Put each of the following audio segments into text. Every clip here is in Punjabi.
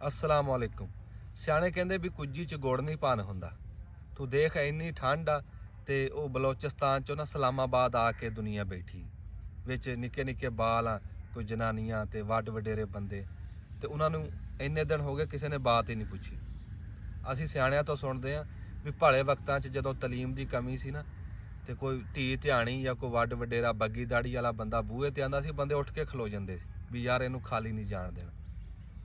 अस्सलाम वालेकुम। सियाणे कहंदे भी कुज्जी च गुड़ नहीं पान हुंदा। तू देख इन्नी ठंड आ ते वो बलोचिस्तान चो ना इस्लामाबाद आके दुनिया बैठी विच निक्के निक्के बाल आ, कोई जनानियां ते वड्ड वडेरे बंदे ते उन्हां नूं इन्ने दिन हो गए किसी ने बात ही नहीं पुछी। असीं सियाणिਆਂ ਤੋਂ ਸੁਣਦੇ ਆ ਵੀ ਭਲੇ ਵਕਤਾਂ 'ਚ ਜਦੋਂ ਤਲੀਮ ਦੀ ਕਮੀ ਸੀ ਨਾ ਤੇ ਕੋਈ ਧੀ ਧਿਆਣੀ ਜਾਂ ਕੋਈ ਵੱਡ ਵਡੇਰਾ ਬੱਗੀ ਦਾੜੀ ਵਾਲਾ ਬੰਦਾ ਬੂਹੇ ਤੇ ਆਂਦਾ ਸੀ, ਬੰਦੇ ਉੱਠ ਕੇ ਖਲੋ ਜਾਂਦੇ ਸੀ ਵੀ ਯਾਰ ਇਹਨੂੰ ਖਾਲੀ ਨਹੀਂ ਜਾਣ ਦੇਣਾ।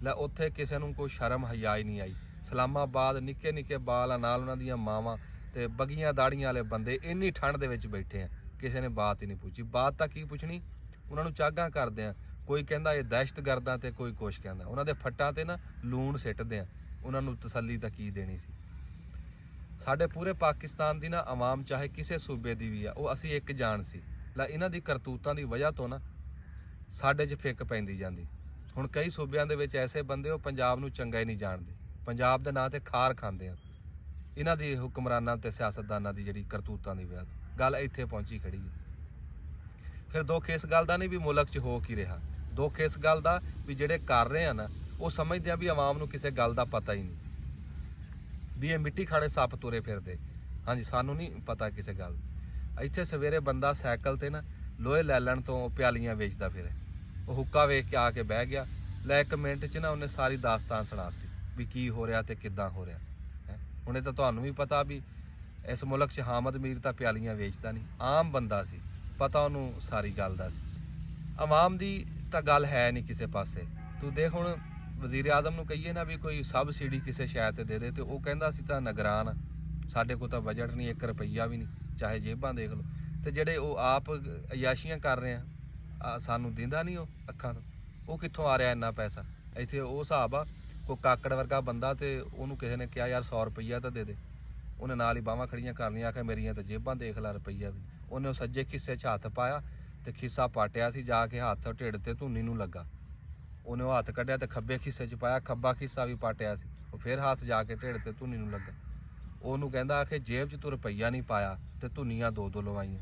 ਲੈ ਉੱਥੇ ਕਿਸੇ ਨੂੰ ਕੋਈ ਸ਼ਰਮ ਹਯਾ ਹੀ ਨਹੀਂ ਆਈ। ਇਸਲਾਮਾਬਾਦ ਨਿੱਕੇ ਨਿੱਕੇ ਬਾਲ ਆ, ਨਾਲ ਉਹਨਾਂ ਦੀਆਂ ਮਾਵਾਂ ਤੇ ਬੱਗੀਆਂ ਦਾੜੀਆਂ ਵਾਲੇ ਬੰਦੇ ਇੰਨੀ ਠੰਡ ਦੇ ਵਿੱਚ ਬੈਠੇ ਆ, ਕਿਸੇ ਨੇ ਬਾਤ ਹੀ ਨਹੀਂ ਪੁੱਛੀ। ਬਾਤ ਤਾਂ ਕੀ ਪੁੱਛਣੀ, ਉਹਨਾਂ ਨੂੰ ਚਾਗਾਂ ਕਰਦੇ ਆ। ਕੋਈ ਕਹਿੰਦਾ ਇਹ ਦਹਿਸ਼ਤਗਰਦਾਂ ਤੇ ਕੋਈ ਕੁਛ ਕਹਿੰਦਾ। ਉਹਨਾਂ ਦੇ ਫੱਟਾਂ ਤੇ ਨਾ ਲੂਣ ਸਿੱਟਦੇ ਆ, ਉਹਨਾਂ ਨੂੰ ਤਸੱਲੀ ਤਾਂ ਕੀ ਦੇਣੀ ਸੀ। ਸਾਡੇ ਪੂਰੇ ਪਾਕਿਸਤਾਨ ਦੀ ਨਾ ਆਵਾਮ ਚਾਹੇ ਕਿਸੇ ਸੂਬੇ ਦੀ ਵੀ ਆ, ਉਹ ਅਸੀਂ ਇੱਕ ਜਾਣ ਸੀ। ਲੈ ਇਹਨਾਂ ਦੀ ਕਰਤੂਤਾਂ ਦੀ ਵਜ੍ਹਾ ਤੋਂ ਨਾ ਸਾਡੇ 'ਚ ਫਿੱਕ ਪੈਂਦੀ ਜਾਂਦੀ। ਹੁਣ ਕਈ ਸੂਬਿਆਂ ਦੇ ਵਿੱਚ ਐਸੇ ਬੰਦੇ ਉਹ ਪੰਜਾਬ ਨੂੰ ਚੰਗਾ ਹੀ ਨਹੀਂ ਜਾਣਦੇ, ਪੰਜਾਬ ਦੇ ਨਾਂ ਤੇ ਖਾਰ ਖਾਂਦੇ ਆ। ਇਹਨਾਂ ਦੀ ਹੁਕਮਰਾਨਾਂ ਤੇ ਸਿਆਸਤਦਾਨਾਂ ਦੀ ਜਿਹੜੀ ਕਰਤੂਤਾਂ ਦੀ ਵਜ੍ਹਾ ਤੋਂ ਗੱਲ ਇੱਥੇ ਪਹੁੰਚੀ ਖੜੀ ਹੈ। ਫਿਰ ਦੁੱਖ ਇਸ ਗੱਲ ਦਾ ਨਹੀਂ ਵੀ ਮੁਲਕ 'ਚ ਹੋ ਕੀ ਰਿਹਾ, ਦੁੱਖ ਇਸ ਗੱਲ ਦਾ ਵੀ ਜਿਹੜੇ ਕਰ ਰਹੇ ਆ ਨਾ ਉਹ ਸਮਝਦੇ ਆ ਵੀ ਆਵਾਮ ਨੂੰ ਕਿਸੇ ਗੱਲ ਦਾ ਪਤਾ ਹੀ ਨਹੀਂ, ਵੀ ਇਹ ਮਿੱਟੀ ਖਾਣੇ ਸੱਪ ਤੁਰੇ ਫਿਰਦੇ। ਹਾਂਜੀ, ਸਾਨੂੰ ਨਹੀਂ ਪਤਾ ਕਿਸੇ ਗੱਲ। ਇੱਥੇ ਸਵੇਰੇ ਬੰਦਾ ਸਾਈਕਲ ਤੇ ਨਾ ਲੋਹੇ ਲੈ ਲੈਣ ਤੋਂ ਪਿਆਲੀਆਂ ਵੇਚਦਾ ਫਿਰੇ, ਉਹ ਹੁੱਕਾ ਵੇਖ ਕੇ ਆ ਕੇ ਬਹਿ ਗਿਆ। ਲੈ 1 ਮਿੰਟ 'ਚ ਨਾ ਉਹਨੇ ਸਾਰੀ ਦਾਸਤਾਨ ਸੁਣਾਤੀ ਵੀ ਕੀ ਹੋ ਰਿਹਾ ਤੇ ਕਿੱਦਾਂ ਹੋ ਰਿਹਾ ਹੈ। ਹੁਣੇ ਤਾਂ ਤੁਹਾਨੂੰ ਵੀ ਪਤਾ ਵੀ ਇਸ ਮੁਲਕ 'ਚ ਹਾਮਦ ਮੀਰ ਤਾਂ ਪਿਆਲੀਆਂ ਵੇਚਦਾ ਨਹੀਂ, ਆਮ ਬੰਦਾ ਸੀ, ਪਤਾ ਉਹਨੂੰ ਸਾਰੀ ਗੱਲ ਦਾ ਸੀ। ਆਵਾਮ ਦੀ ਤਾਂ ਗੱਲ ਹੈ ਨਹੀਂ ਕਿਸੇ ਪਾਸੇ। ਤੂੰ ਦੇਖ ਹੁਣ ਵਜ਼ੀਰ ਆਜ਼ਮ ਨੂੰ ਕਹੀਏ ਨਾ ਵੀ ਕੋਈ ਸਬਸਿਡੀ ਕਿਸੇ ਸ਼ੈ ਤੇ ਦੇ ਤੇ ਉਹ ਕਹਿੰਦਾ ਅਸੀਂ ਤਾਂ ਨਿਗਰਾਨ, ਸਾਡੇ ਕੋਲ ਤਾਂ ਬਜਟ ਨਹੀਂ, 1 ਰੁਪਈਆ ਵੀ ਨਹੀਂ, ਚਾਹੇ ਜੇਬਾਂ ਦੇਖ ਲਓ। ਤੇ ਜਿਹੜੇ ਉਹ ਆਪ ਅਯਾਸ਼ੀਆਂ ਕਰ ਰਹੇ ਆ, ਸਾਨੂੰ ਦਿੰਦਾ ਨਹੀਂ ਉਹ ਅੱਖਾਂ ਤੋਂ, ਉਹ ਕਿੱਥੋਂ ਆ ਰਿਹਾ ਇੰਨਾ ਪੈਸਾ। ਇੱਥੇ ਉਹ ਹਿਸਾਬ ਆ, ਕੋਈ ਕਾਕੜ ਵਰਗਾ ਬੰਦਾ ਤੇ ਉਹਨੂੰ ਕਿਸੇ ਨੇ ਕਿਹਾ ਯਾਰ 100 ਰੁਪਈਆ ਤਾਂ ਦੇ ਦੇ, ਉਹਨੇ ਨਾਲ ਹੀ ਬਾਹਾਂ ਖੜੀਆਂ ਕਰ ਲਈਆਂ, ਆਖਿਆ ਮੇਰੀਆਂ ਤਾਂ ਜੇਬਾਂ ਦੇਖ ਲੈ, ਰੁਪਈਆ ਵੀ। ਉਹਨੇ ਉਹ ਸੱਜੇ ਖਿੱਸੇ 'ਚ ਹੱਥ ਪਾਇਆ ਤੇ ਖਿੱਸਾ ਪਾਟਿਆ ਸੀ, ਜਾ ਕੇ ਹੱਥ ਢਿੱਡ ਤੇ ਧੂਨੀ ਨੂੰ ਲੱਗਾ। ਉਹਨੇ ਉਹ ਹੱਥ ਕੱਢਿਆ ਤੇ ਖੱਬੇ ਖਿੱਸੇ 'ਚ ਪਾਇਆ, ਖੱਬਾ ਖਿੱਸਾ ਵੀ ਪਾਟਿਆ ਸੀ। ਉਹ ਫਿਰ ਹੱਥ ਜਾ ਕੇ ਢਿੱਡ ਤੇ ਧੂਨੀ ਨੂੰ ਲੱਗਾ। ਉਹਨੂੰ ਕਹਿੰਦਾ ਆਖੇ ਜੇਬ 'ਚ ਤੂੰ ਰੁਪਈਆ ਨਹੀਂ ਪਾਇਆ ਤੇ ਧੁਨੀਆਂ 2-2 ਲਵਾਈਆਂ।